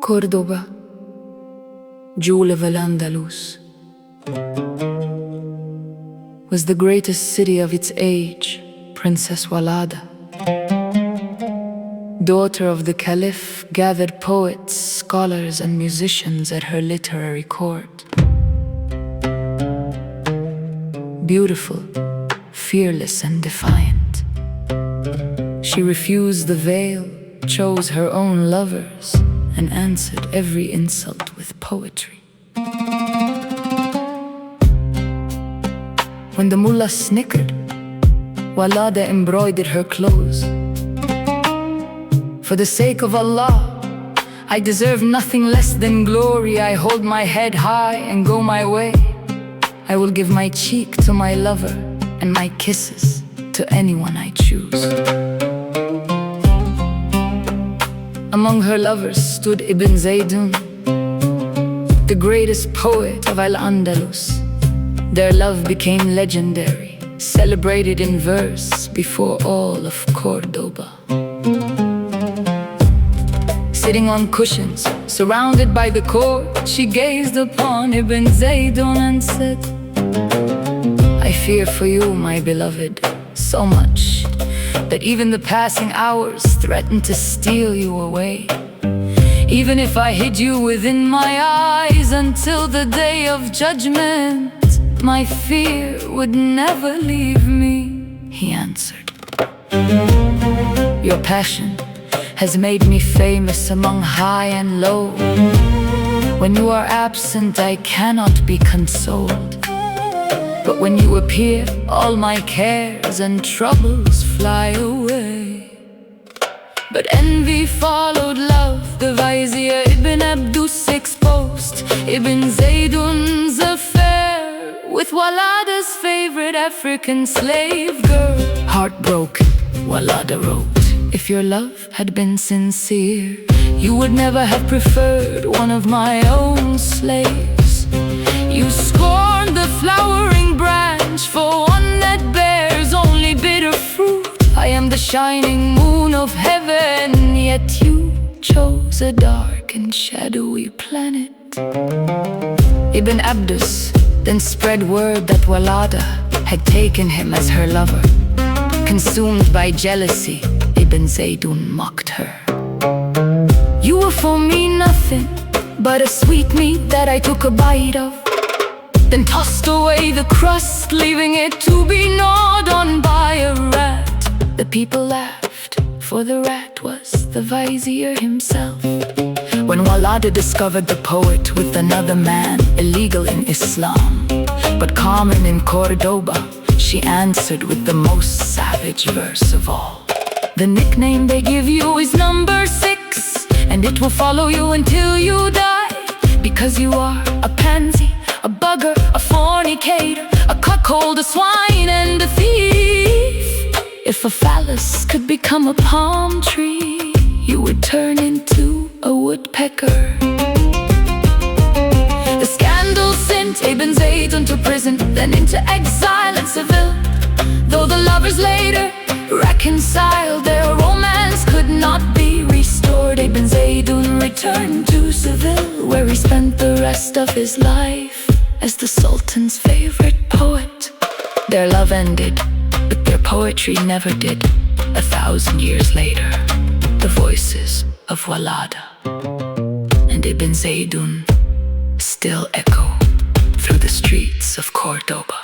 Cordoba, jewel of al-Andalus, was the greatest city of its age, Princess Wallada. Daughter of the Caliph, gathered poets, scholars, and musicians at her literary court. Beautiful, fearless, and defiant, she refused the veil, chose her own lovers, and answered every insult with poetry. When the mullahs snickered, Wallada embroidered her clothes. For the sake of Allah, I deserve nothing less than glory. I hold my head high and go my way. I will give my cheek to my lover and my kisses to anyone I choose. Among her lovers stood Ibn Zaydun, the greatest poet of al-Andalus. Their love became legendary, celebrated in verse before all of Cordoba. Sitting on cushions, surrounded by the court, she gazed upon Ibn Zaydun and said, I fear for you, my beloved, so much that even the passing hours threaten to steal you away. Even if I hid you within my eyes until the day of judgment, my fear would never leave me, he answered. Your passion has made me famous among high and low. When you are absent, I cannot be consoled. But when you appear, all my cares and troubles fly away. But envy followed love, the vizier Ibn Abdus exposed Ibn Zaydun's affair with Wallada's favorite African slave girl. Heartbroken, Wallada wrote, if your love had been sincere, you would never have preferred one of my own slaves. You scorned the flowering branch for one that bears only bitter fruit. I am the shining moon of heaven, yet you chose a dark and shadowy planet. Ibn Abdus then spread word that Wallada had taken him as her lover. Consumed by jealousy, Ibn Zaydun mocked her. You were for me nothing but a sweetmeat that I took a bite of, then tossed away the crust, leaving it to be gnawed on by a rat. The people laughed, for the rat was the vizier himself. When Wallada discovered the poet with another man, illegal in Islam, but common in Cordoba, she answered with the most savage verse of all. The nickname they give you is number 6, and it will follow you until you die, because you are a pansy, a bugger, a fornicator, a cuckold, a swine, and a thief. If a phallus could become a palm tree, you would turn into a woodpecker. The scandal sent Ibn Zaydun to prison, then into exile in Seville. Though the lovers later reconciled, their romance could not be restored. Ibn Zaydun returned to Seville, where he spent the rest of his life as the Sultan's favorite poet. Their love ended, but their poetry never did. 1,000 years later, the voices of Wallada and Ibn Zaydun still echo through the streets of Cordoba.